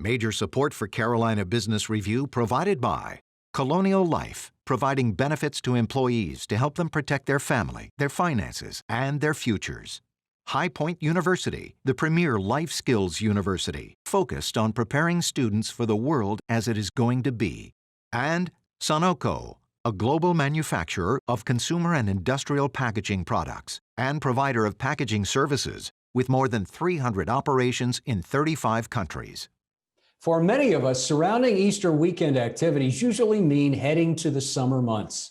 Major support for Carolina Business Review provided by Colonial Life, providing benefits to employees to help them protect their family, their finances, and their futures. High Point University, the premier life skills university, focused on preparing students for the world as it is going to be. And Sonoco, a global manufacturer of consumer and industrial packaging products and provider of packaging services with more than 300 operations in 35 countries. For many of us, surrounding Easter weekend activities usually mean heading to the summer months.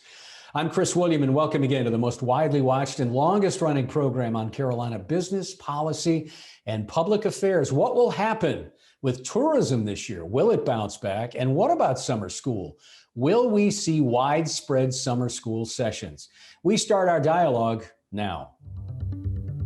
I'm Chris William, and welcome again to the most widely watched and longest running program on Carolina business, policy, and public affairs. What will happen with tourism this year? Will it bounce back? And what about summer school? Will we see widespread summer school sessions? We start our dialogue now.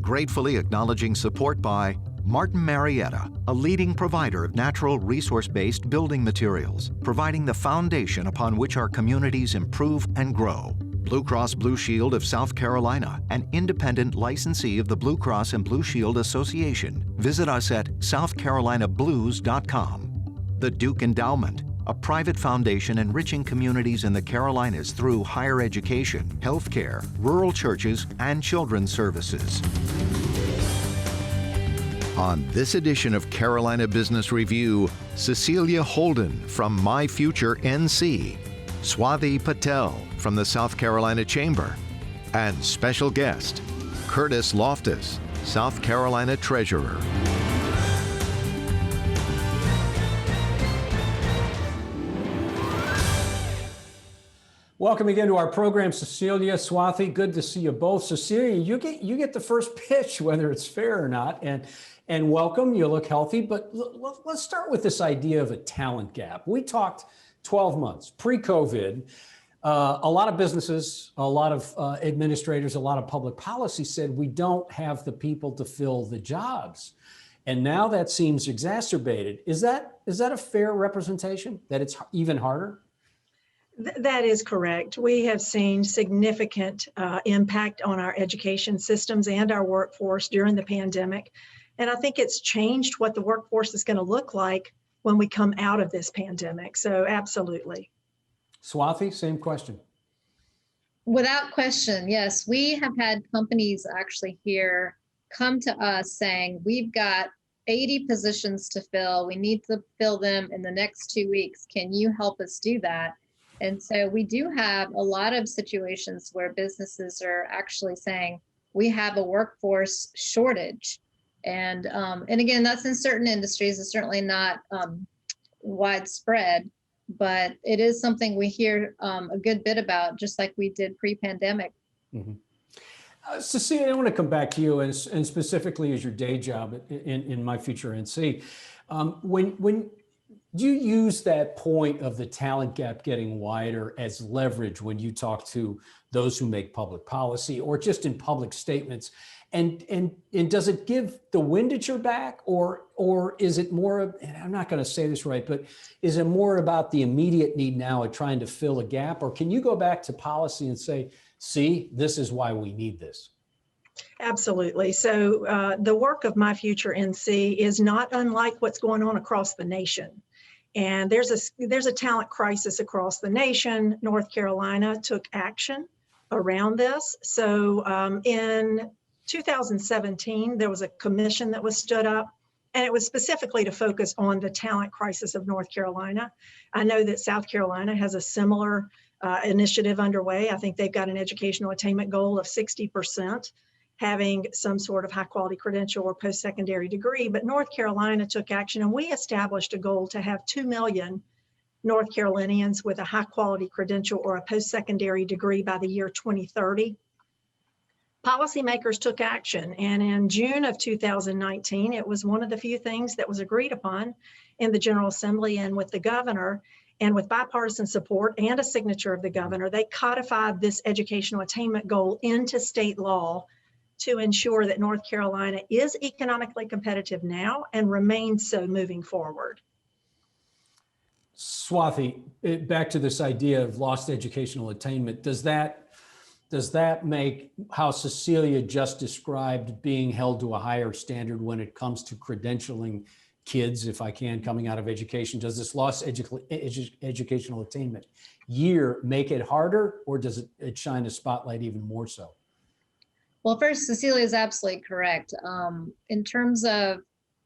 Gratefully acknowledging support by Martin Marietta, a leading provider of natural resource-based building materials, providing the foundation upon which our communities improve and grow. Blue Cross Blue Shield of South Carolina, an independent licensee of the Blue Cross and Blue Shield Association. Visit us at southcarolinablues.com. The Duke Endowment, a private foundation enriching communities in the Carolinas through higher education, healthcare, rural churches, and children's services. On this edition of Carolina Business Review, Cecilia Holden from My Future NC, Swati Patel from the South Carolina Chamber, and special guest, Curtis Loftis, South Carolina Treasurer. Welcome again to our program, Cecilia, Swati. Good to see you both. Cecilia, you get the first pitch, whether it's fair or not, and welcome. You look healthy, but let's start with this idea of a talent gap. We talked 12 months pre-COVID. A lot of businesses, a lot of administrators, a lot of public policy said we don't have the people to fill the jobs, and now that seems exacerbated. Is that a fair representation? That it's even harder? That is correct. We have seen significant impact on our education systems and our workforce during the pandemic. And I think it's changed what the workforce is going to look like when we come out of this pandemic. So absolutely. Swati, same question. Without question, yes. We have had companies actually here come to us saying, we've got 80 positions to fill. We need to fill them in the next 2 weeks. Can you help us do that? And so we do have a lot of situations where businesses are actually saying, we have a workforce shortage. And again, that's in certain industries. It's certainly not widespread, but it is something we hear a good bit about, just like we did pre-pandemic. Mm-hmm. Cecilia, I want to come back to you and specifically as your day job in My Future NC. When you use that point of the talent gap getting wider as leverage when you talk to those who make public policy or just in public statements, and does it give the wind at your back, or is it more, and I'm not going to say this right, but is it more about the immediate need now of trying to fill a gap, or can you go back to policy and say, see, this is why we need this? Absolutely. So the work of My Future NC is not unlike what's going on across the nation. And there's a talent crisis across the nation. North Carolina took action around this. So in 2017, there was a commission that was stood up, and it was specifically to focus on the talent crisis of North Carolina. I know that South Carolina has a similar initiative underway. I think they've got an educational attainment goal of 60%. Having some sort of high quality credential or post-secondary degree, but North Carolina took action and we established a goal to have 2 million North Carolinians with a high quality credential or a post-secondary degree by the year 2030. Policymakers took action, and in June of 2019, it was one of the few things that was agreed upon in the General Assembly and with the governor, and with bipartisan support and a signature of the governor, they codified this educational attainment goal into state law to ensure that North Carolina is economically competitive now and remains so moving forward. Swati, back to this idea of lost educational attainment, does that make how Cecilia just described being held to a higher standard when it comes to credentialing kids, if I can, coming out of education? Does this lost educational attainment year make it harder, or does it shine a spotlight even more so? Well, first, Cecilia is absolutely correct. In terms of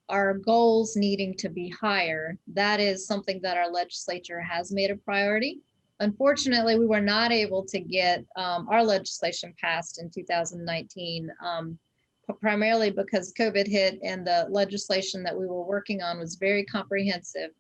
our goals needing to be higher, that is something that our legislature has made a priority. Unfortunately, we were not able to get our legislation passed in 2019, primarily because COVID hit, and the legislation that we were working on was very comprehensive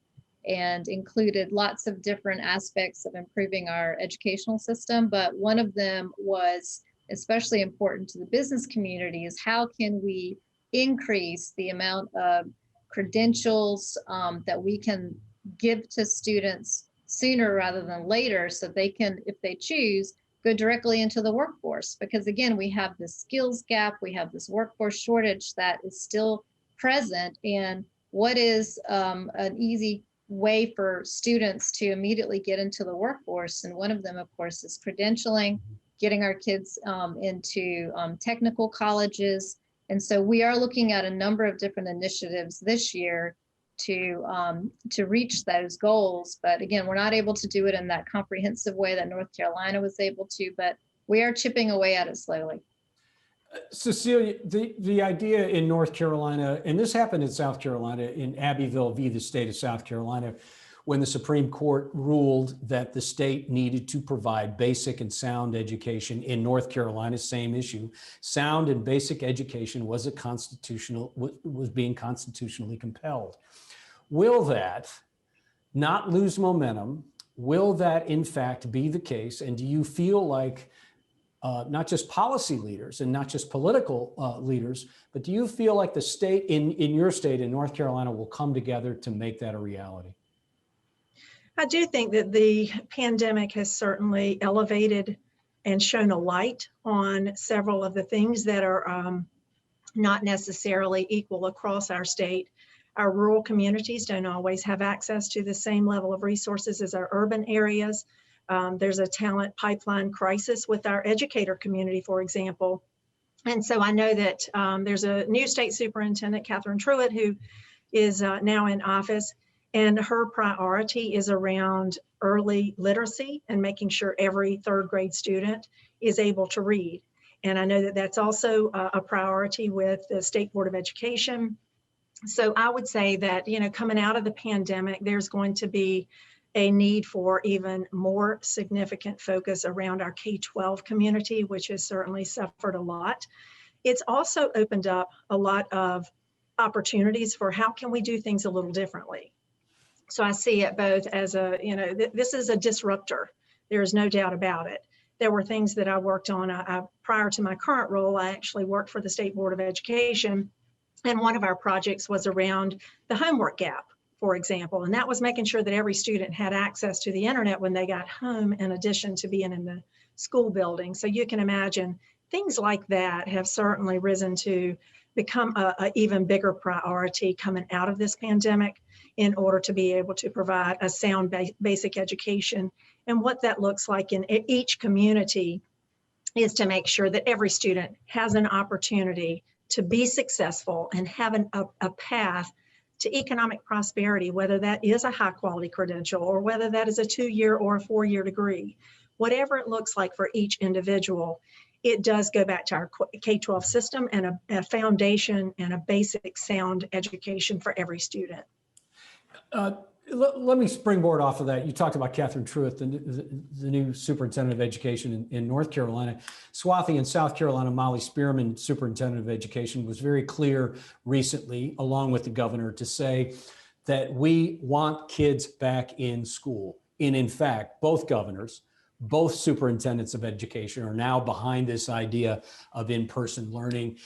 and included lots of different aspects of improving our educational system. But one of them was especially important to the business community is how can we increase the amount of credentials that we can give to students sooner rather than later, so they can, if they choose, go directly into the workforce. Because again, we have this skills gap, we have this workforce shortage that is still present. And what is an easy way for students to immediately get into the workforce? And one of them, of course, is credentialing, getting our kids into technical colleges. And so we are looking at a number of different initiatives this year to reach those goals. But again, we're not able to do it in that comprehensive way that North Carolina was able to, but we are chipping away at it slowly. Cecilia, the idea in North Carolina, and this happened in South Carolina, in Abbeville v. the state of South Carolina, when the Supreme Court ruled that the state needed to provide basic and sound education. In North Carolina, same issue. Sound and basic education was being constitutionally compelled. Will that not lose momentum? Will that in fact be the case? And do you feel like not just policy leaders and not just political leaders, but do you feel like the state, in your state, in North Carolina, will come together to make that a reality? I do think that the pandemic has certainly elevated and shown a light on several of the things that are not necessarily equal across our state. Our rural communities don't always have access to the same level of resources as our urban areas. There's a talent pipeline crisis with our educator community, for example. And so I know that there's a new state superintendent, Catherine Truitt, who is now in office. And her priority is around early literacy and making sure every third grade student is able to read. And I know that that's also a priority with the State Board of Education. So I would say that, coming out of the pandemic, there's going to be a need for even more significant focus around our K-12 community, which has certainly suffered a lot. It's also opened up a lot of opportunities for how can we do things a little differently. So I see it both as this is a disruptor. There is no doubt about it. There were things that I worked on. Prior to my current role, I actually worked for the State Board of Education. And one of our projects was around the homework gap, for example. And that was making sure that every student had access to the internet when they got home, in addition to being in the school building. So you can imagine things like that have certainly risen to become a even bigger priority coming out of this pandemic, in order to be able to provide a sound basic education. And what that looks like in each community is to make sure that every student has an opportunity to be successful and have a path to economic prosperity, whether that is a high quality credential or whether that is a 2-year or a 4-year degree. Whatever it looks like for each individual, it does go back to our K-12 system and a foundation and a basic sound education for every student. Let me springboard off of that. You talked about Catherine Truitt, the new superintendent of education in North Carolina. Swati in South Carolina, Molly Spearman, superintendent of education, was very clear recently, along with the governor, to say that we want kids back in school. And in fact, both governors, both superintendents of education are now behind this idea of in-person learning.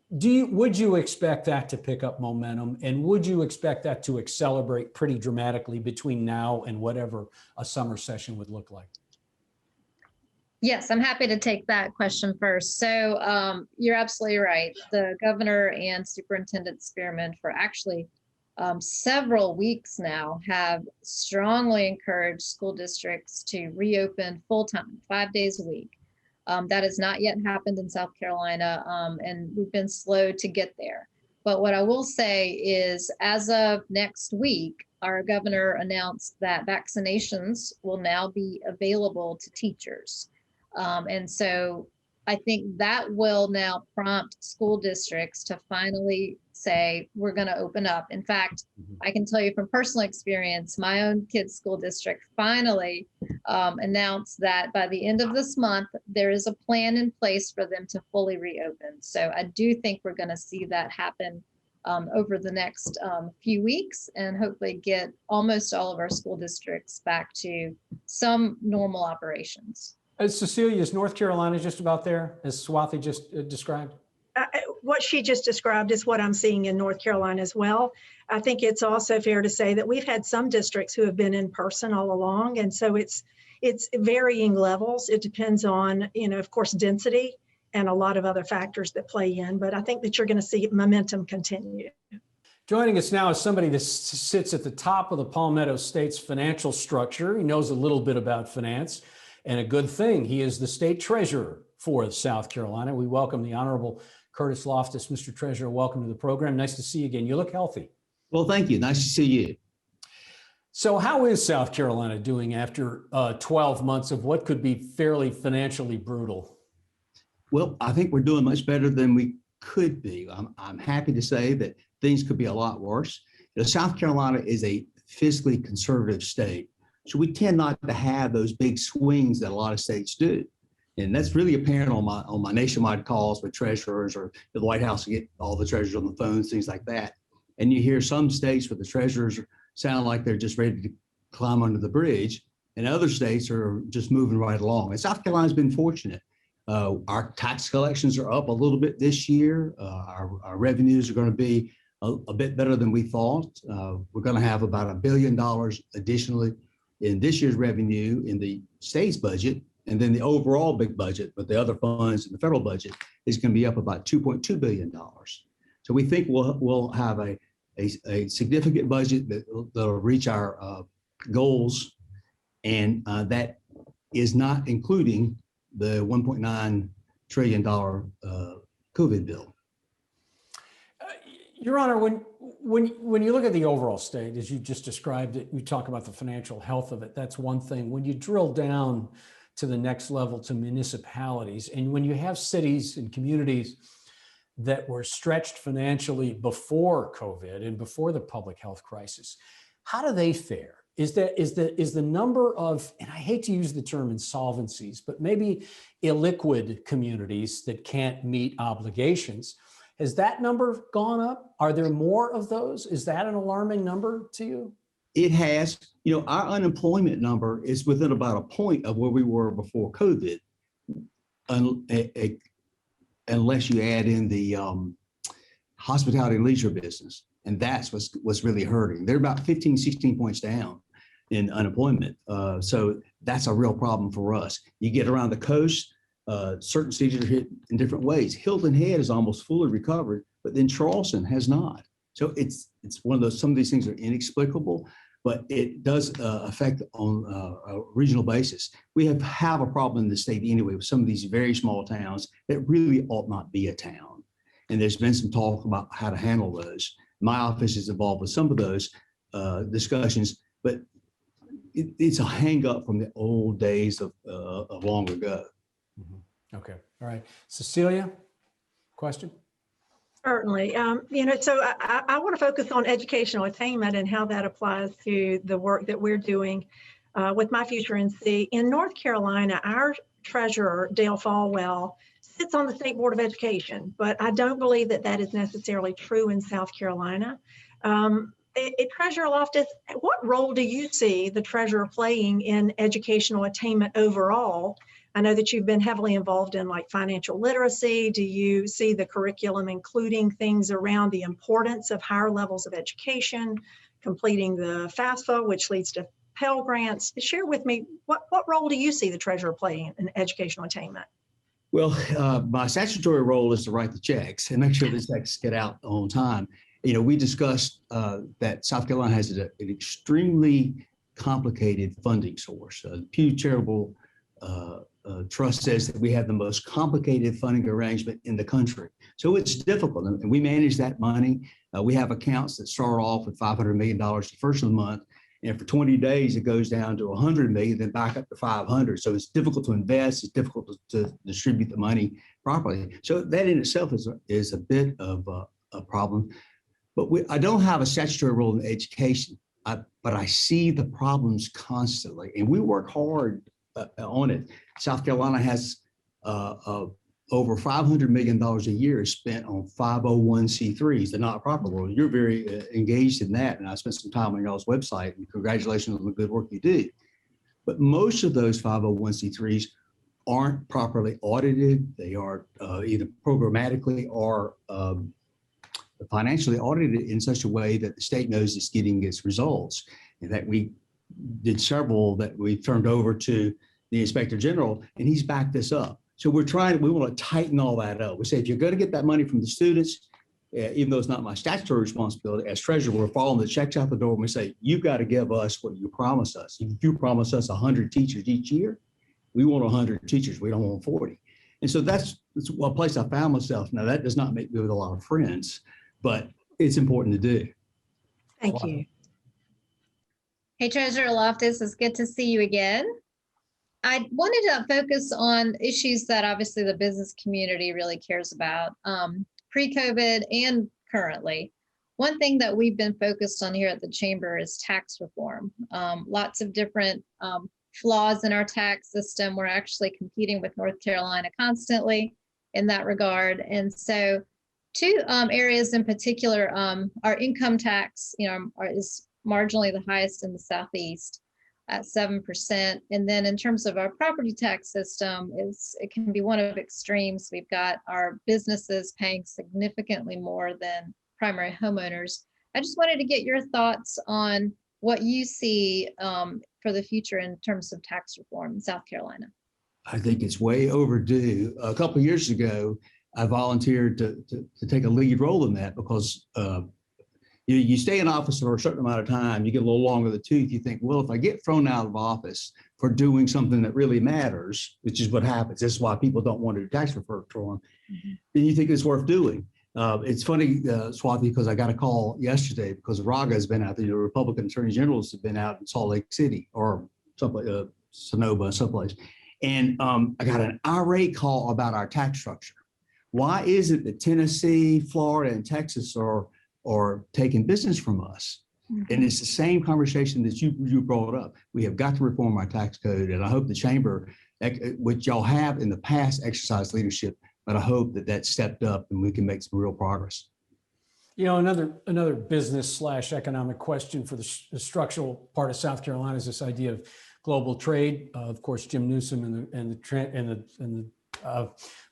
Would you expect that to pick up momentum, and would you expect that to accelerate pretty dramatically between now and whatever a summer session would look like? Yes, I'm happy to take that question first. So you're absolutely right. The governor and Superintendent Spearman, for actually several weeks now, have strongly encouraged school districts to reopen full-time, 5 days a week. That has not yet happened in South Carolina, and we've been slow to get there. But what I will say is, as of next week, our governor announced that vaccinations will now be available to teachers. And so I think that will now prompt school districts to finally say, we're going to open up. In fact, I can tell you from personal experience, my own kid's school district finally announced that by the end of this month, there is a plan in place for them to fully reopen. So I do think we're going to see that happen over the next few weeks, and hopefully get almost all of our school districts back to some normal operations. Cecilia, is North Carolina just about there, as Swati just described? What she just described is what I'm seeing in North Carolina as well. I think it's also fair to say that we've had some districts who have been in person all along. And so it's varying levels. It depends on, of course, density and a lot of other factors that play in. But I think that you're going to see momentum continue. Joining us now is somebody that sits at the top of the Palmetto State's financial structure. He knows a little bit about finance, and a good thing. He is the state treasurer for South Carolina. We welcome the Honorable Curtis Loftis. Mr. Treasurer, welcome to the program. Nice to see you again. You look healthy. Well, thank you. Nice to see you. So how is South Carolina doing after 12 months of what could be fairly financially brutal? Well, I think we're doing much better than we could be. I'm happy to say that things could be a lot worse. South Carolina is a fiscally conservative state, so we tend not to have those big swings that a lot of states do. And that's really apparent on my nationwide calls with treasurers, or the White House to get all the treasurers on the phones, things like that. And you hear some states where the treasurers sound like they're just ready to climb under the bridge, and other states are just moving right along. And South Carolina's been fortunate. Our tax collections are up a little bit this year. Our revenues are going to be a bit better than we thought. We're going to have about $1 billion additionally in this year's revenue in the state's budget. And then the overall big budget, but the other funds in the federal budget, is going to be up about $2.2 billion. So we think we'll have a significant budget that'll reach our goals, and that is not including the $1.9 trillion COVID bill. Your Honor, when you look at the overall state, as you just described it, you talk about the financial health of it. That's one thing. When you drill down to the next level, to municipalities, and when you have cities and communities that were stretched financially before COVID and before the public health crisis, how do they fare? Is the number of, and I hate to use the term insolvencies, but maybe illiquid communities that can't meet obligations, has that number gone up? Are there more of those? Is that an alarming number to you? It has. Our unemployment number is within about a point of where we were before COVID, unless you add in the hospitality and leisure business. And that's what's really hurting. They're about 15, 16 points down in unemployment. So that's a real problem for us. You get around the coast, certain cities are hit in different ways. Hilton Head is almost fully recovered, but then Charleston has not. So it's one of those, some of these things are inexplicable, but it does affect on a regional basis. We have a problem in the state anyway with some of these very small towns that really ought not be a town. And there's been some talk about how to handle those. My office is involved with some of those discussions, but it's a hang up from the old days of long ago. Mm-hmm. Okay. All right. Cecilia, question? Certainly. So I want to focus on educational attainment and how that applies to the work that we're doing with My Future NC. In North Carolina, our treasurer, Dale Falwell, sits on the State Board of Education, but I don't believe that that is necessarily true in South Carolina. Treasurer Loftis, what role do you see the treasurer playing in educational attainment overall? I know that you've been heavily involved in like financial literacy. Do you see the curriculum including things around the importance of higher levels of education, completing the FAFSA, which leads to Pell Grants? Share with me, what role do you see the treasurer playing in educational attainment? Well, my statutory role is to write the checks and make sure the checks get out on time. We discussed that South Carolina has an extremely complicated funding source. Pew Charitable trust says that we have the most complicated funding arrangement in the country. So it's difficult, and we manage that money. We have accounts that start off with $500 million the first of the month, and for 20 days it goes down to 100 million, then back up to 500. So it's difficult to invest. It's difficult to distribute the money properly. So that in itself is a bit of a problem. But I don't have a statutory role in education, but I see the problems constantly, and we work hard on it. South Carolina has over $500 million a year spent on 501c3s, the not-for-profit world. You're very engaged in that, and I spent some time on y'all's website, and congratulations on the good work you do. But most of those 501c3s aren't properly audited. They are either programmatically or financially audited in such a way that the state knows it's getting its results. And that we did several that we turned over to the Inspector General, and he's backed this up. So we want to tighten all that up. We say, if you're going to get that money from the students, even though it's not my statutory responsibility, as treasurer, we're following the checks out the door, and we say, you've got to give us what you promise us. If you promise us 100 teachers each year, we want 100 teachers. We don't want 40. And so that's a place I found myself. Now, that does not make me with a lot of friends, but it's important to do. Thank you. Hey, Treasurer Loftis, it's good to see you again. I wanted to focus on issues that obviously the business community really cares about, pre-COVID and currently. One thing that we've been focused on here at the Chamber is tax reform. Lots of different flaws in our tax system. We're actually competing with North Carolina constantly in that regard. And so two areas in particular, our income tax, is marginally the highest in the Southeast at 7%. And then in terms of our property tax system, it can be one of extremes. We've got our businesses paying significantly more than primary homeowners. I just wanted to get your thoughts on what you see for the future in terms of tax reform in South Carolina. I think it's way overdue. A couple of years ago, I volunteered to take a lead role in that because you stay in office for a certain amount of time, you get a little longer in the tooth. You think, well, if I get thrown out of office for doing something that really matters, which is what happens, this is why people don't want to do tax reform, then you think it's worth doing. It's funny, Swati, because I got a call yesterday because Raga has been out there, the Republican Attorney Generals have been out in Salt Lake City or someplace, Sonoma, someplace. And I got an irate call about our tax structure. Why is it that Tennessee, Florida, and Texas are taking business from us? And it's the same conversation that you brought up. We have got to reform our tax code, and I hope the Chamber, which y'all have in the past exercised leadership, but I hope that stepped up and we can make some real progress. Another business / economic question for the structural part of South Carolina is this idea of global trade. Of course, Jim Newsom and the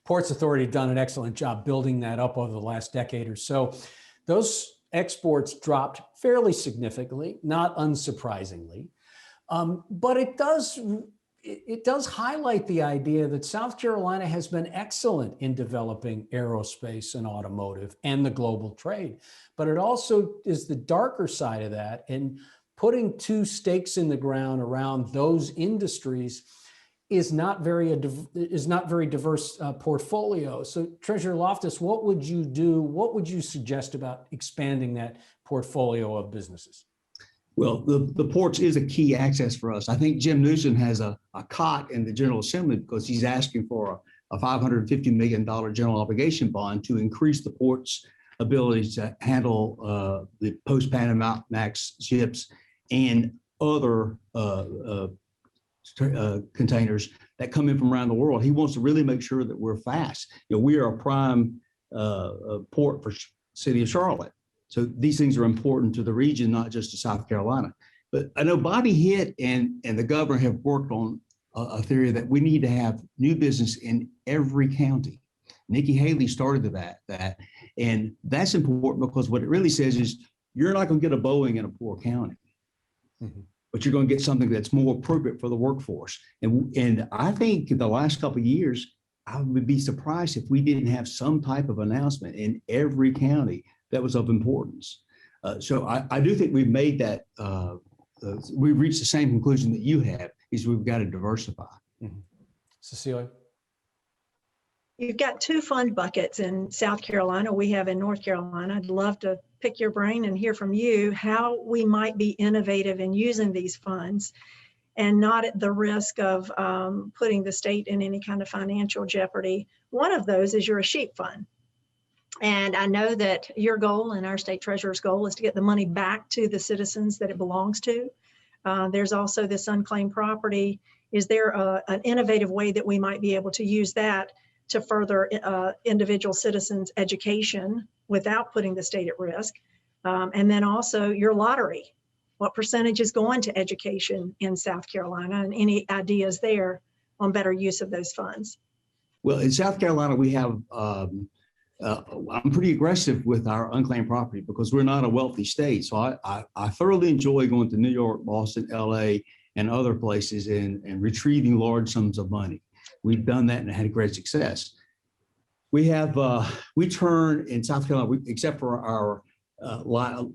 Ports Authority done an excellent job building that up over the last decade or so. Those exports dropped fairly significantly, not unsurprisingly, but it does highlight the idea that South Carolina has been excellent in developing aerospace and automotive and the global trade. But it also is the darker side of that, and putting two stakes in the ground around those industries is not very diverse portfolio. So Treasurer Loftis, what would you do? What would you suggest about expanding that portfolio of businesses? Well, the ports is a key access for us. I think Jim Newsom has a cot in the General Assembly because he's asking for a $550 million general obligation bond to increase the port's ability to handle the post-Panamax ships and other containers that come in from around the world. He wants to really make sure that we're fast. We are a prime port for city of Charlotte. So these things are important to the region, not just to South Carolina. But I know Bobby Hitt and the governor have worked on a theory that we need to have new business in every county. Nikki Haley started that. And that's important because what it really says is you're not going to get a Boeing in a poor county. But you're going to get something that's more appropriate for the workforce. And I think in the last couple of years, I would be surprised if we didn't have some type of announcement in every county that was of importance. So I do think we've made that, we've reached the same conclusion that you have, is we've got to diversify. Cecilia? You've got two fund buckets in South Carolina. We have in North Carolina. I'd love to pick your brain and hear from you how we might be innovative in using these funds and not at the risk of putting the state in any kind of financial jeopardy. One of those is your sheep fund. And I know that your goal and our state treasurer's goal is to get the money back to the citizens that it belongs to. There's also this unclaimed property. Is there an innovative way that we might be able to use that to further individual citizens' education without putting the state at risk? And then also your lottery. What percentage is going to education in South Carolina, and any ideas there on better use of those funds? Well, in South Carolina, we have, I'm pretty aggressive with our unclaimed property because we're not a wealthy state. So I thoroughly enjoy going to New York, Boston, LA, and other places and retrieving large sums of money. We've done that and had great success. We have, we turn in South Carolina, except for our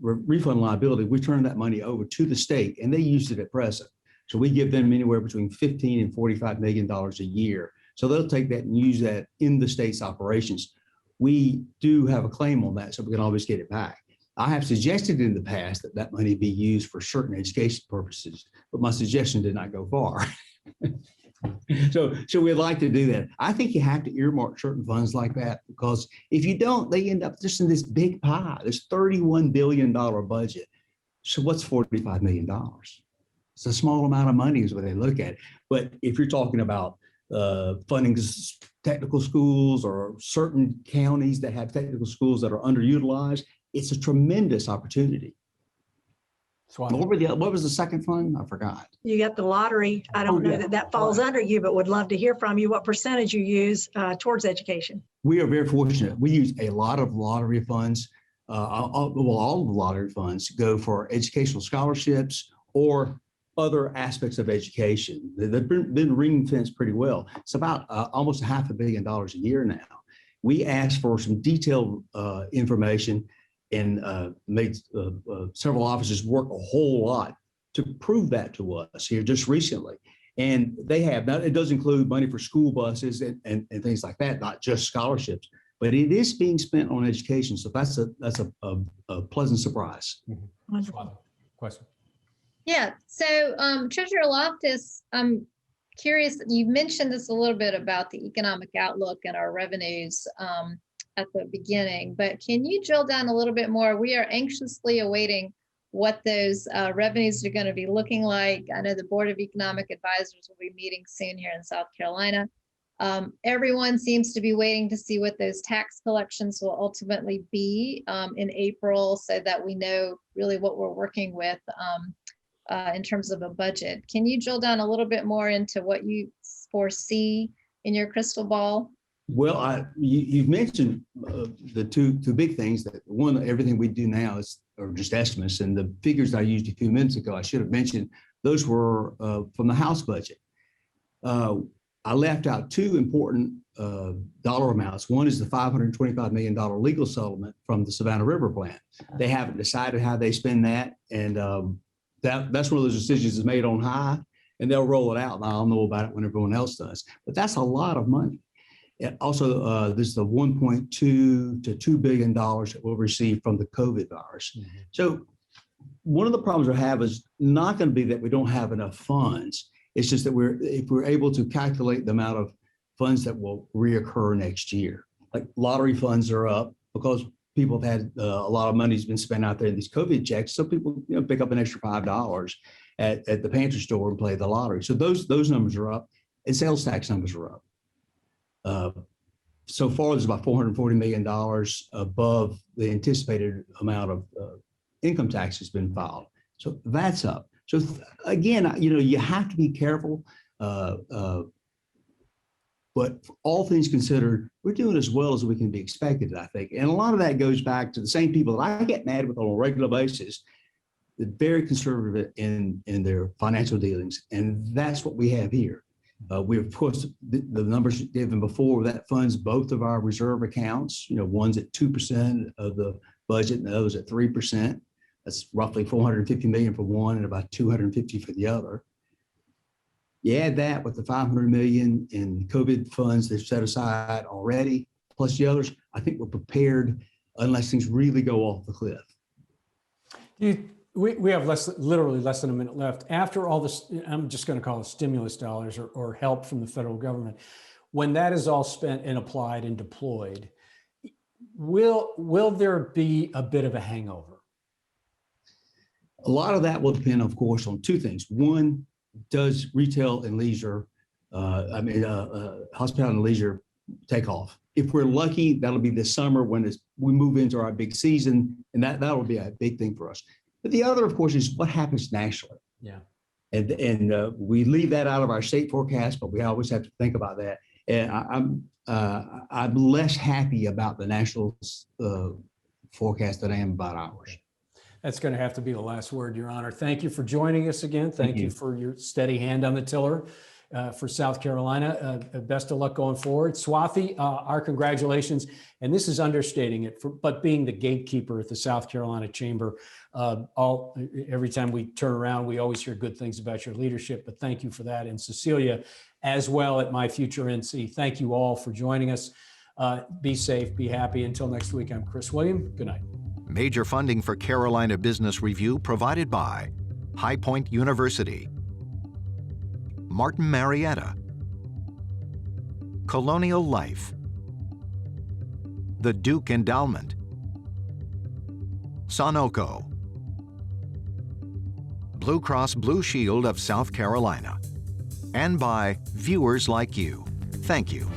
refund liability, we turn that money over to the state and they use it at present. So we give them anywhere between $15 and $45 million a year. So they'll take that and use that in the state's operations. We do have a claim on that, so we can always get it back. I have suggested in the past that that money be used for certain education purposes, but my suggestion did not go far. So we'd like to do that. I think you have to earmark certain funds like that because if you don't, they end up just in this big pie, this $31 billion budget. So what's $45 million? It's a small amount of money is what they look at. But if you're talking about funding technical schools or certain counties that have technical schools that are underutilized, it's a tremendous opportunity. What was the second fund? I forgot. You got the lottery. I don't know that falls under you, but would love to hear from you what percentage you use towards education. We are very fortunate. We use a lot of lottery funds. All of the lottery funds go for educational scholarships or other aspects of education. They've been ring fenced pretty well. It's about almost $500 million a year now. We asked for some detailed information and made several officers work a whole lot to prove that to us here just recently. And they have. Now, it does include money for school buses and things like that, not just scholarships, but it is being spent on education. So that's a pleasant surprise. Wonderful. Question. Yeah, so Treasurer Loftis, I'm curious, you mentioned this a little bit about the economic outlook and our revenues at the beginning, but can you drill down a little bit more? We are anxiously awaiting what those revenues are going to be looking like. I know the Board of Economic Advisors will be meeting soon here in South Carolina. Everyone seems to be waiting to see what those tax collections will ultimately be in April so that we know really what we're working with in terms of a budget. Can you drill down a little bit more into what you foresee in your crystal ball? Well, you've mentioned the two big things. That one, everything we do now are just estimates, and the figures I used a few minutes ago, I should have mentioned, those were from the House budget. I left out two important dollar amounts. One is the $525 million legal settlement from the Savannah River plant. They haven't decided how they spend that, and that's one of those decisions is made on high, and they'll roll it out, and I'll know about it when everyone else does. But that's a lot of money. And also, there's the $1.2 to $2 billion that we'll receive from the COVID virus. Mm-hmm. So one of the problems we have is not going to be that we don't have enough funds. It's just that if we're able to calculate the amount of funds that will reoccur next year. Like lottery funds are up because people have had a lot of money's been spent out there in these COVID checks. So people pick up an extra $5 at the pantry store and play the lottery. So those numbers are up, and sales tax numbers are up. So far, there's about $440 million above the anticipated amount of income tax has been filed. So that's up. So again, you have to be careful. But all things considered, we're doing as well as we can be expected, I think. And a lot of that goes back to the same people that I get mad with on a regular basis. They're very conservative in their financial dealings. And that's what we have here. We, of course, the numbers given before, that funds both of our reserve accounts. One's at 2% of the budget and the other's at 3%. That's roughly $450 million for one and about $250 for the other. You add that with the 500 million in COVID funds they've set aside already, plus the others, I think we're prepared unless things really go off the cliff. We have literally less than a minute left. After all this, I'm just going to call it stimulus dollars or help from the federal government, when that is all spent and applied and deployed, will there be a bit of a hangover? A lot of that will depend, of course, on two things. One, does retail and leisure, hospitality and leisure take off? If we're lucky, that'll be this summer when we move into our big season, and that'll be a big thing for us. But the other, of course, is what happens nationally. Yeah. And we leave that out of our state forecast, but we always have to think about that. And I'm less happy about the national forecast than I am about ours. That's going to have to be the last word, Your Honor. Thank you for joining us again. Thank you for your steady hand on the tiller for South Carolina. Best of luck going forward. Swati, our congratulations. And this is understating it, but being the gatekeeper at the South Carolina Chamber, every time we turn around, we always hear good things about your leadership, but thank you for that. And Cecilia, as well at My Future NC. Thank you all for joining us. Be safe, be happy. Until next week, I'm Chris William. Good night. Major funding for Carolina Business Review provided by High Point University, Martin Marietta, Colonial Life, the Duke Endowment, Sonoco, Blue Cross Blue Shield of South Carolina, and by viewers like you. Thank you.